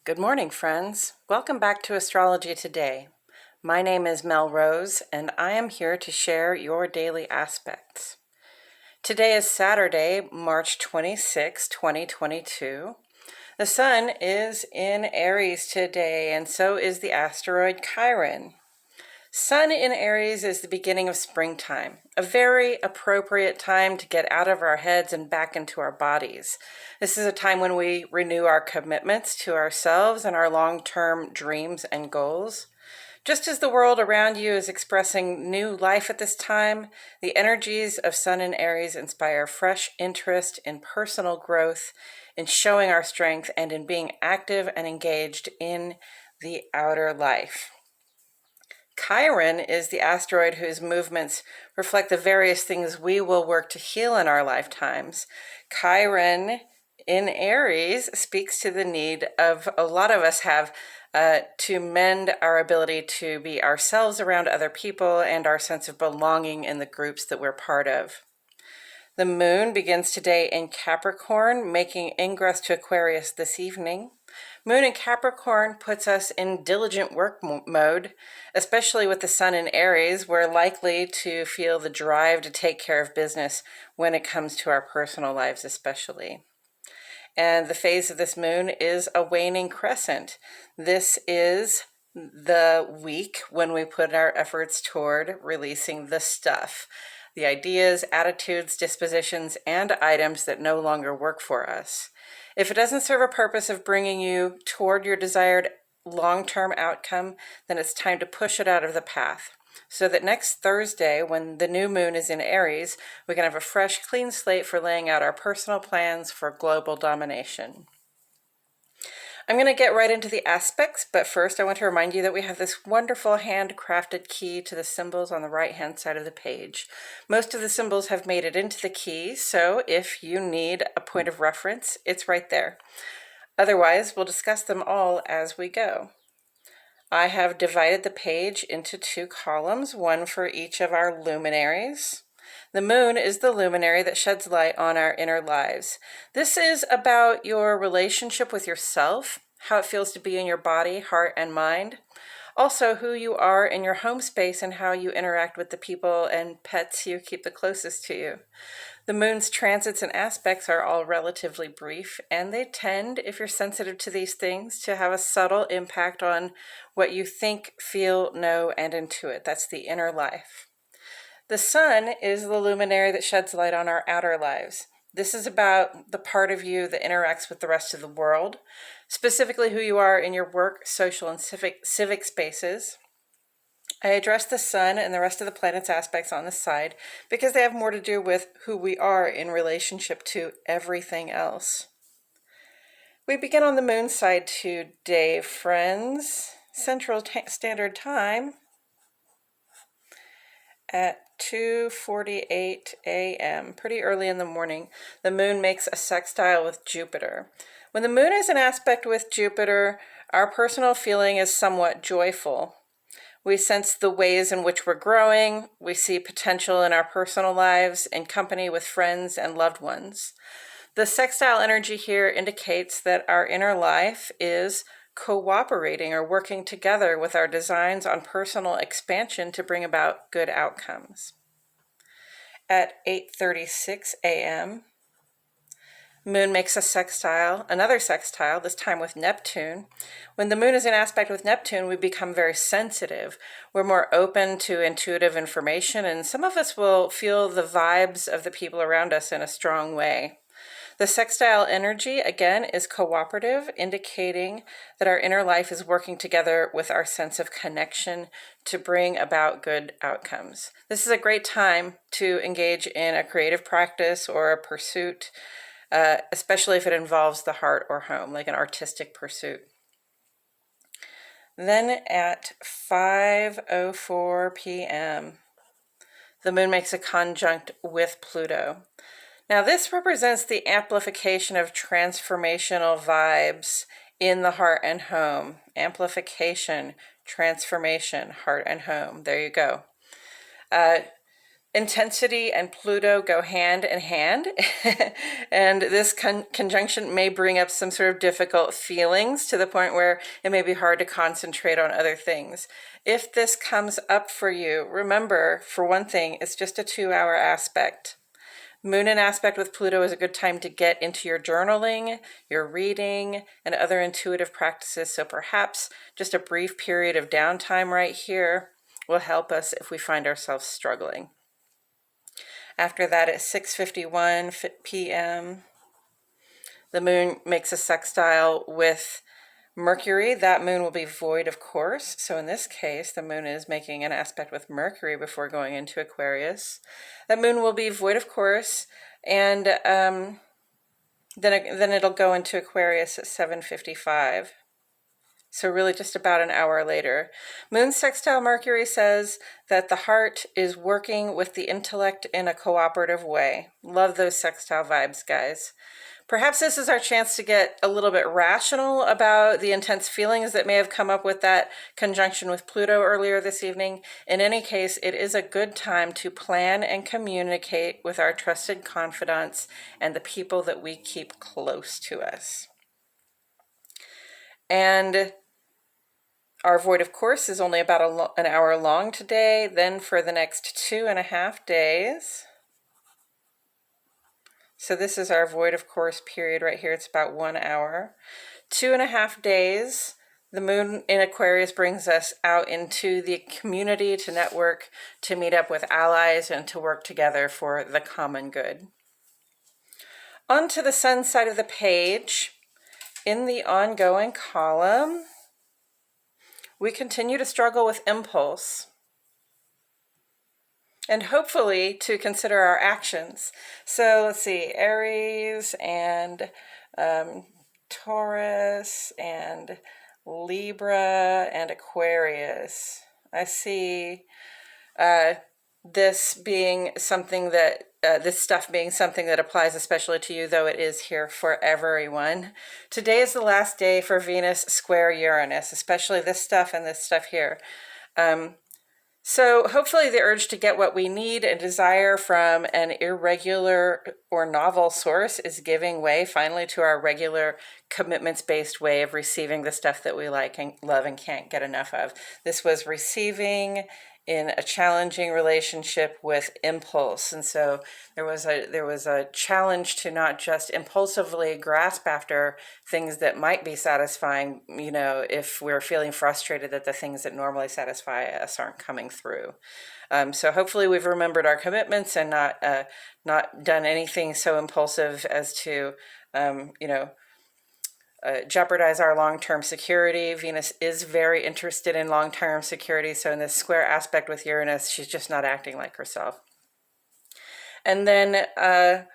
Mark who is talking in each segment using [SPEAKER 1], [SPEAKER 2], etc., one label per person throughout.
[SPEAKER 1] Good morning, friends. Welcome back to Astrology Today. My name is Mel Rose, and I am here to share your daily aspects. Today is Saturday, March 26, 2022. The sun is in Aries today, and so is the asteroid Chiron. Sun in Aries is the beginning of springtime, a very appropriate time to get out of our heads and back into our bodies. This is a time when we renew our commitments to ourselves and our long-term dreams and goals. Just as the world around you is expressing new life at this time, the energies of Sun in Aries inspire fresh interest in personal growth, in showing our strength, and in being active and engaged in the outer life. Chiron is the asteroid whose movements reflect the various things we will work to heal in our lifetimes. Chiron in Aries speaks to the need of a lot of us have to mend our ability to be ourselves around other people and our sense of belonging in the groups that we're part of. The moon begins today in Capricorn, making ingress to Aquarius this evening. Moon in Capricorn puts us in diligent work mode, especially with the sun in Aries. We're likely to feel the drive to take care of business when it comes to our personal lives especially. And the phase of this moon is a waning crescent. This is the week when we put our efforts toward releasing the stuff, the ideas, attitudes, dispositions, and items that no longer work for us. If it doesn't serve a purpose of bringing you toward your desired long-term outcome, then it's time to push it out of the path, so that next Thursday, when the new moon is in Aries, we can have a fresh, clean slate for laying out our personal plans for global domination. I'm going to get right into the aspects, but first I want to remind you that we have this wonderful handcrafted key to the symbols on the right-hand side of the page. Most of the symbols have made it into the key, so if you need a point of reference, it's right there. Otherwise, we'll discuss them all as we go. I have divided the page into two columns, one for each of our luminaries. The moon is the luminary that sheds light on our inner lives. This is about your relationship with yourself, how it feels to be in your body, heart, and mind. Also, who you are in your home space and how you interact with the people and pets you keep the closest to you. The moon's transits and aspects are all relatively brief, and they tend, if you're sensitive to these things, to have a subtle impact on what you think, feel, know, and intuit. That's the inner life. The sun is the luminary that sheds light on our outer lives. This is about the part of you that interacts with the rest of the world, specifically who you are in your work, social, and civic spaces. I address the sun and the rest of the planet's aspects on this side because they have more to do with who we are in relationship to everything else. We begin on the moon side today, friends. Central Standard Time at 2:48 a.m., pretty early in the morning, the moon makes a sextile with Jupiter. When the moon is in aspect with Jupiter, our personal feeling is somewhat joyful. We sense the ways in which we're growing. We see potential in our personal lives, in company with friends and loved ones. The sextile energy here indicates that our inner life is cooperating or working together with our designs on personal expansion to bring about good outcomes. At 8:36 a.m., moon makes a sextile, another sextile, this time with Neptune. When the moon is in aspect with Neptune, we become very sensitive. We're more open to intuitive information, and some of us will feel the vibes of the people around us in a strong way. The sextile energy, again, is cooperative, indicating that our inner life is working together with our sense of connection to bring about good outcomes. This is a great time to engage in a creative practice or a pursuit, especially if it involves the heart or home, like an artistic pursuit. Then at 5:04 p.m., the moon makes a conjunct with Pluto. Now, this represents the amplification of transformational vibes in the heart and home. Amplification, transformation, heart and home. There you go. Intensity and Pluto go hand in hand, and this conjunction may bring up some sort of difficult feelings to the point where it may be hard to concentrate on other things. If this comes up for you, remember, for one thing, it's just a 2-hour aspect. Moon in aspect with Pluto is a good time to get into your journaling, your reading, and other intuitive practices, so perhaps just a brief period of downtime right here will help us if we find ourselves struggling. After that, at 6:51 p.m., the moon makes a sextile with Mercury. That moon will be void, of course. So in this case, the moon is making an aspect with Mercury before going into Aquarius. That moon will be void, of course, and then it'll go into Aquarius at 7:55. So really just about an hour later. Moon sextile Mercury says that the heart is working with the intellect in a cooperative way. Love those sextile vibes, guys. Perhaps this is our chance to get a little bit rational about the intense feelings that may have come up with that conjunction with Pluto earlier this evening. In any case, it is a good time to plan and communicate with our trusted confidants and the people that we keep close to us. And our void, of course, is only about an hour long today. Then for the next 2.5 days. So this is our void, of course, period right here. It's about 1 hour. 2.5 days. The moon in Aquarius brings us out into the community to network, to meet up with allies, and to work together for the common good. On to the sun side of the page. In the ongoing column, we continue to struggle with impulse and hopefully to consider our actions. So let's see, Aries and Taurus and Libra and Aquarius. I see this being something that this stuff being something that applies especially to you, though it is here for everyone. Today is the last day for Venus square Uranus, especially this stuff and this stuff here. So hopefully the urge to get what we need and desire from an irregular or novel source is giving way finally to our regular commitments-based way of receiving the stuff that we like and love and can't get enough of. This was receiving in a challenging relationship with impulse. And so there was a challenge to not just impulsively grasp after things that might be satisfying, you know, if we're feeling frustrated that the things that normally satisfy us aren't coming through. So hopefully we've remembered our commitments and not done anything so impulsive as to, jeopardize our long-term security. Venus is very interested in long-term security, so in this square aspect with Uranus, she's just not acting like herself. And then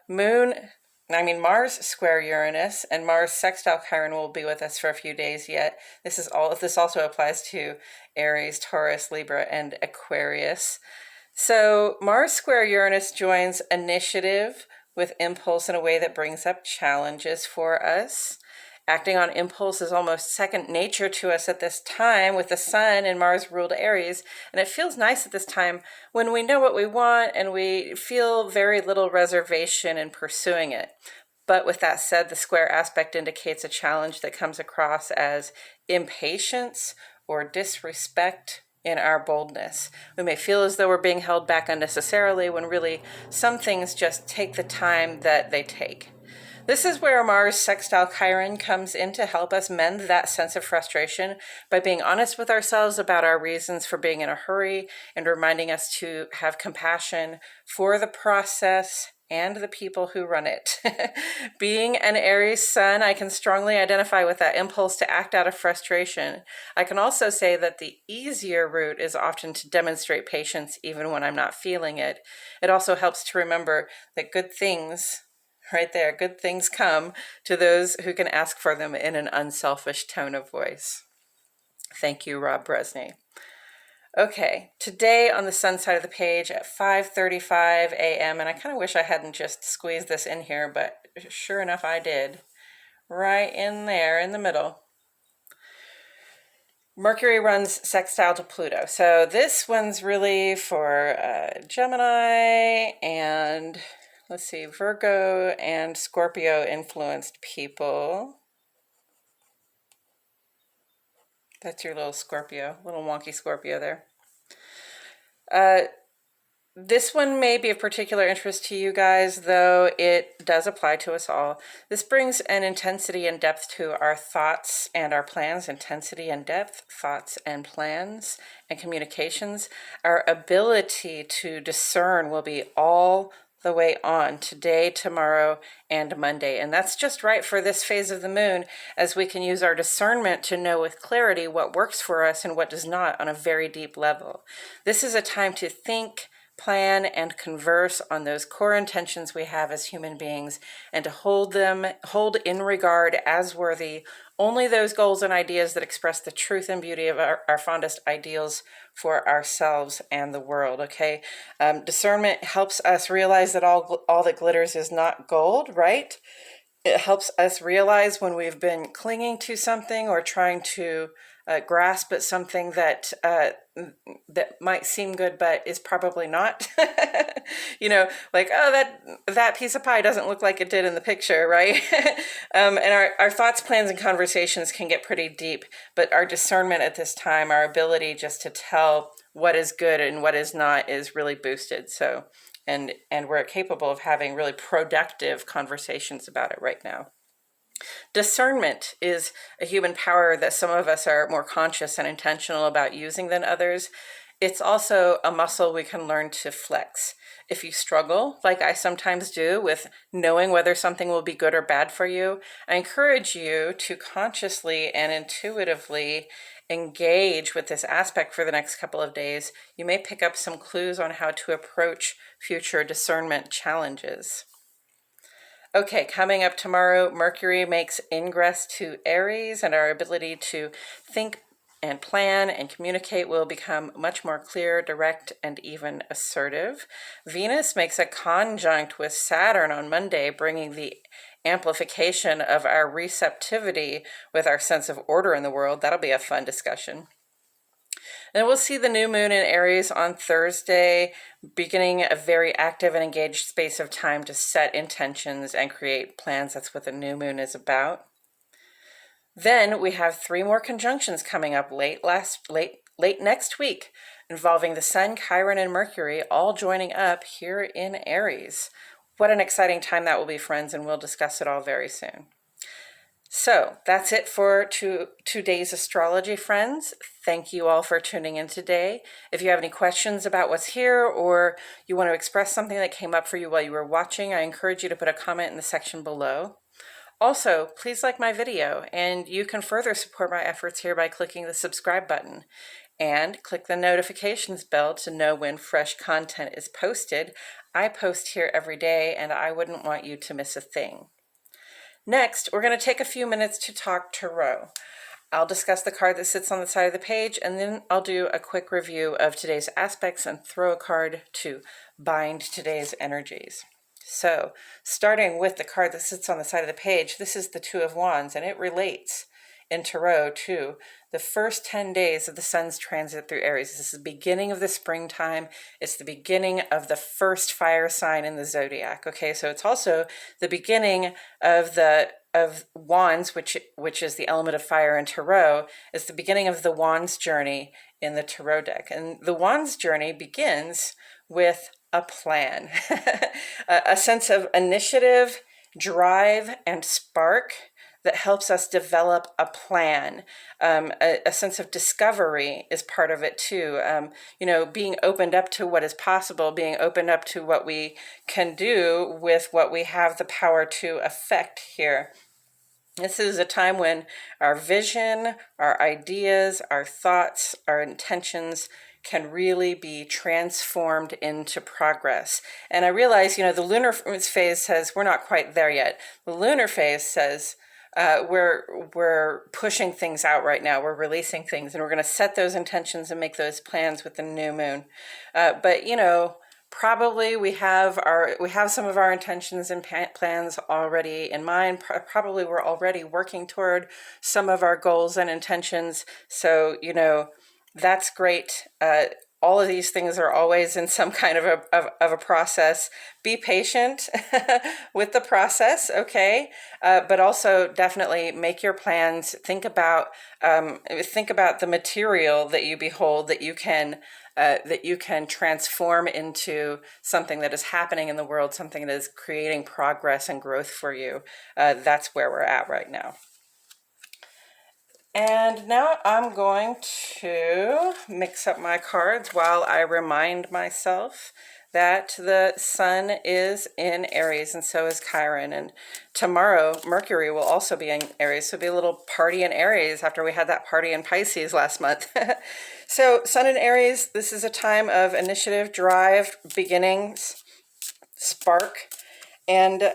[SPEAKER 1] Mars square Uranus and Mars sextile Chiron will be with us for a few days yet. This also applies to Aries, Taurus, Libra, and Aquarius. So Mars square Uranus joins initiative with impulse in a way that brings up challenges for us. Acting on impulse is almost second nature to us at this time with the sun and Mars ruled Aries. And it feels nice at this time when we know what we want and we feel very little reservation in pursuing it. But with that said, the square aspect indicates a challenge that comes across as impatience or disrespect in our boldness. We may feel as though we're being held back unnecessarily when really some things just take the time that they take. This is where Mars sextile Chiron comes in to help us mend that sense of frustration by being honest with ourselves about our reasons for being in a hurry and reminding us to have compassion for the process and the people who run it. Being an Aries sun, I can strongly identify with that impulse to act out of frustration. I can also say that the easier route is often to demonstrate patience even when I'm not feeling it. It also helps to remember that good things come to those who can ask for them in an unselfish tone of voice. Thank you, Rob Bresney. Okay, today on the sun side of the page at 5:35 a.m., and I kind of wish I hadn't just squeezed this in here, but sure enough I did. Right in there in the middle. Mercury runs sextile to Pluto. So this one's really for Gemini and, let's see, Virgo and Scorpio influenced people. That's your little Scorpio, little wonky Scorpio there. This one may be of particular interest to you guys, though it does apply to us all. This brings an intensity and depth to our thoughts and our plans. Intensity and depth, thoughts and plans, and communications. Our ability to discern will be all the way on today, tomorrow, and Monday. And that's just right for this phase of the moon, as we can use our discernment to know with clarity what works for us and what does not on a very deep level. This is a time to think, plan, and converse on those core intentions we have as human beings, and to hold in regard as worthy only those goals and ideas that express the truth and beauty of our fondest ideals for ourselves and the world, okay? Discernment helps us realize that all that glitters is not gold, right? It helps us realize when we've been clinging to something or trying to grasp at something that might seem good but is probably not. Like, oh, that piece of pie doesn't look like it did in the picture, right? And our thoughts, plans, and conversations can get pretty deep, but our discernment at this time, our ability just to tell what is good and what is not, is really boosted. So, and we're capable of having really productive conversations about it right now. Discernment is a human power that some of us are more conscious and intentional about using than others. It's also a muscle we can learn to flex. If you struggle, like I sometimes do, with knowing whether something will be good or bad for you, I encourage you to consciously and intuitively engage with this aspect for the next couple of days. You may pick up some clues on how to approach future discernment challenges. Okay, coming up tomorrow, Mercury makes ingress to Aries, and our ability to think and plan and communicate will become much more clear, direct, and even assertive. Venus makes a conjunct with Saturn on Monday, bringing the amplification of our receptivity with our sense of order in the world. That'll be a fun discussion. And we'll see the new moon in Aries on Thursday, beginning a very active and engaged space of time to set intentions and create plans. That's what the new moon is about. Then we have 3 more conjunctions coming up late next week, involving the Sun, Chiron, and Mercury all joining up here in Aries. What an exciting time that will be, friends, and we'll discuss it all very soon. So that's it for today's astrology, friends. Thank you all for tuning in today. If you have any questions about what's here, or you want to express something that came up for you while you were watching, I encourage you to put a comment in the section below. Also, please like my video, and you can further support my efforts here by clicking the subscribe button. And click the notifications bell to know when fresh content is posted. I post here every day, and I wouldn't want you to miss a thing. Next, we're going to take a few minutes to talk tarot. I'll discuss the card that sits on the side of the page, and then I'll do a quick review of today's aspects and throw a card to bind today's energies. So, starting with the card that sits on the side of the page, this is the Two of Wands, and it relates in tarot to the first 10 days of the sun's transit through Aries. This is the beginning of the springtime. It's the beginning of the first fire sign in the zodiac. Okay, so it's also the beginning of Wands, which is the element of fire in tarot. It's the beginning of the Wands journey in the tarot deck. And the Wands journey begins with a plan, a sense of initiative, drive, and spark that helps us develop a plan. A sense of discovery is part of it too. Being opened up to what is possible, being opened up to what we can do with what we have the power to affect here. This is a time when our vision, our ideas, our thoughts, our intentions can really be transformed into progress. And I realize, the lunar phase says we're not quite there yet. The lunar phase says we're pushing things out right now. We're releasing things, and we're going to set those intentions and make those plans with the new moon. But Probably we have some of our intentions and plans already in mind. Probably we're already working toward some of our goals and intentions. So, that's great. All of these things are always in some kind of a process. Be patient with the process, okay? But also definitely make your plans. Think about the material that you behold that you can transform into something that is happening in the world, something that is creating progress and growth for you. That's where we're at right now. And now I'm going to mix up my cards while I remind myself that the sun is in Aries and so is Chiron. And tomorrow, Mercury will also be in Aries. So it'll be a little party in Aries after we had that party in Pisces last month. So sun in Aries, this is a time of initiative, drive, beginnings, spark. And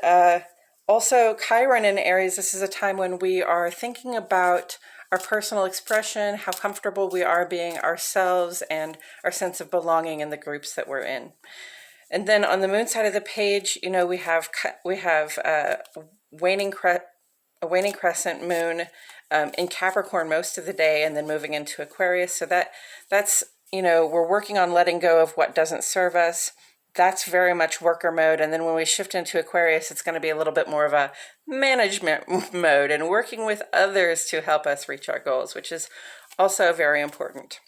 [SPEAKER 1] also Chiron in Aries, this is a time when we are thinking about our personal expression, how comfortable we are being ourselves, and our sense of belonging in the groups that we're in. And then on the moon side of the page, we have a waning crescent moon in Capricorn most of the day, and then moving into Aquarius. So that's we're working on letting go of what doesn't serve us. That's very much worker mode. And then when we shift into Aquarius, it's going to be a little bit more of a management mode and working with others to help us reach our goals, which is also very important.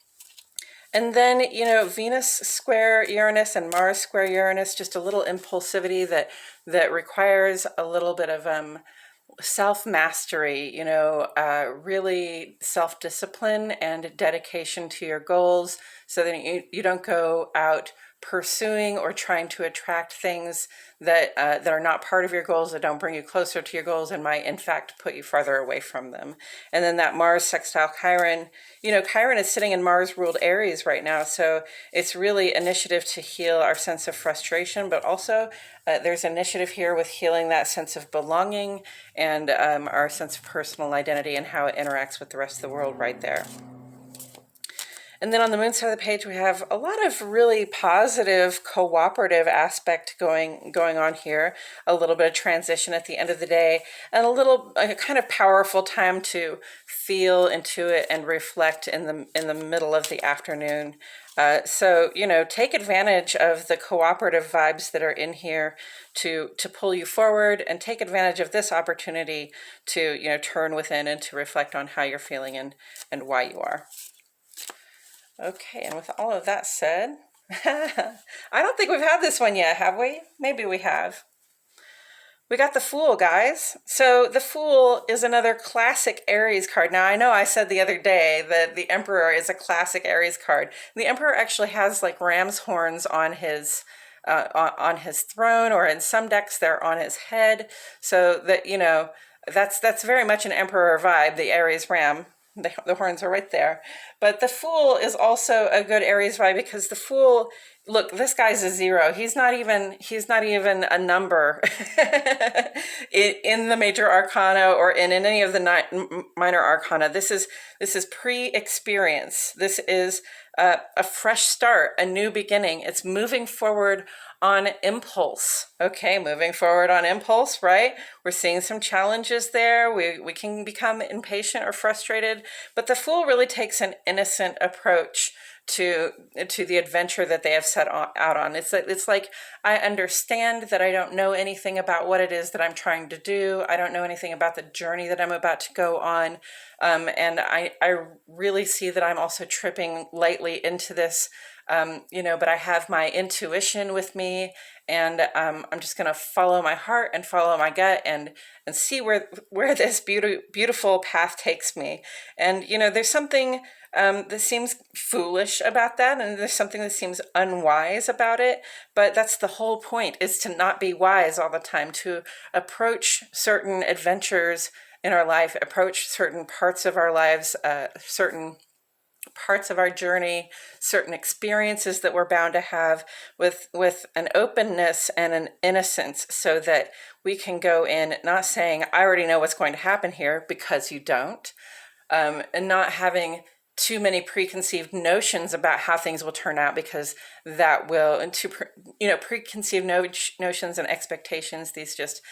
[SPEAKER 1] And then, Venus square Uranus and Mars square Uranus, just a little impulsivity that requires a little bit of self-mastery, really self-discipline and dedication to your goals so that you don't go out pursuing or trying to attract things that are not part of your goals, that don't bring you closer to your goals and might in fact put you farther away from them. And then that Mars sextile Chiron, Chiron is sitting in Mars ruled Aries right now, so it's really initiative to heal our sense of frustration, but also there's initiative here with healing that sense of belonging and our sense of personal identity and how it interacts with the rest of the world right there. And then on the moon side of the page, we have a lot of really positive, cooperative aspect going on here. A little bit of transition at the end of the day, and a kind of powerful time to feel into it and reflect in the middle of the afternoon. So take advantage of the cooperative vibes that are in here to pull you forward, and take advantage of this opportunity to turn within and to reflect on how you're feeling and why you are. Okay, and with all of that said, I don't think we've had this one yet, have we? Maybe we have. We got the Fool, guys. So the Fool is another classic Aries card. Now, I know I said the other day that the Emperor is a classic Aries card. The Emperor actually has like ram's horns on his throne, or in some decks they're on his head. So that, that's very much an Emperor vibe, the Aries ram. The horns are right there. But the Fool is also a good Aries vibe, because the Fool, look, this guy's a 0. He's not even a number in the major arcana or in any of the minor arcana. This is pre-experience. This is a fresh start, a new beginning. It's moving forward on impulse. Okay, moving forward on impulse, right? We're seeing some challenges there. We can become impatient or frustrated, but the Fool really takes an innocent approach to the adventure that they have set out on. It's like, I understand that I don't know anything about what it is that I'm trying to do. I don't know anything about the journey that I'm about to go on. And I really see that I'm also tripping lightly into this, but I have my intuition with me, and I'm just going to follow my heart and follow my gut and see where this beautiful path takes me. And, there's something that seems foolish about that, and there's something that seems unwise about it, but that's the whole point, is to not be wise all the time, to approach certain adventures in our life, approach certain parts of our lives, certain parts of our journey, certain experiences that we're bound to have with an openness and an innocence, so that we can go in not saying, I already know what's going to happen here, because you don't, and not having too many preconceived notions about how things will turn out, because that will, and preconceived notions and expectations, these just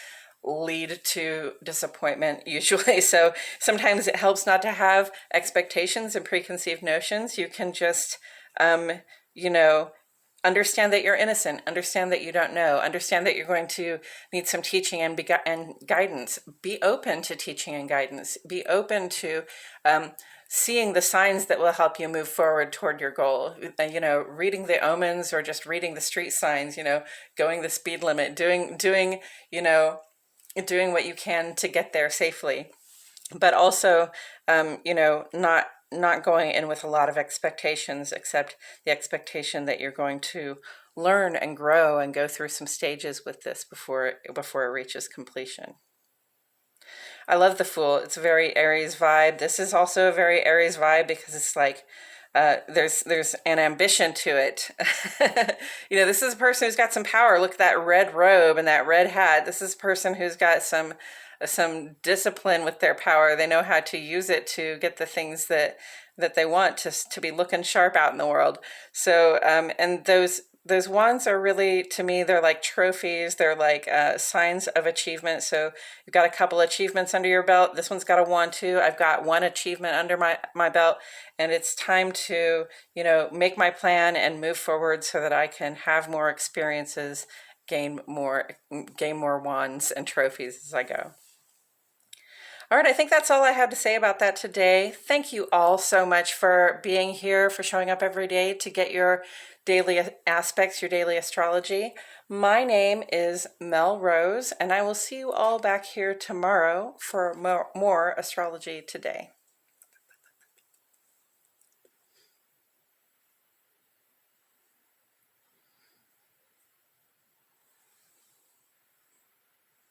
[SPEAKER 1] lead to disappointment usually. So sometimes it helps not to have expectations and preconceived notions. You can just, you know, understand that you're innocent, understand that you don't know, understand that you're going to need some teaching and guidance. Be open to teaching and guidance. Be open to seeing the signs that will help you move forward toward your goal. Reading the omens, or just reading the street signs, going the speed limit, doing what you can to get there safely. But also, not going in with a lot of expectations, except the expectation that you're going to learn and grow and go through some stages with this before it reaches completion. I love the Fool. It's a very Aries vibe. This is also a very Aries vibe, because it's like there's an ambition to it. This is a person who's got some power. Look at that red robe and that red hat. This is a person who's got some discipline with their power. They know how to use it to get the things that they want to be looking sharp out in the world. So and those wands are really, to me, they're like trophies. They're like signs of achievement. So you've got a couple achievements under your belt. This one's got a wand too. I've got one achievement under my belt, and it's time to make my plan and move forward so that I can have more experiences, gain more wands and trophies as I go. All right, I think that's all I have to say about that today. Thank you all so much for being here, for showing up every day to get your daily aspects, your daily astrology. My name is Mel Rose, and I will see you all back here tomorrow for more Astrology Today.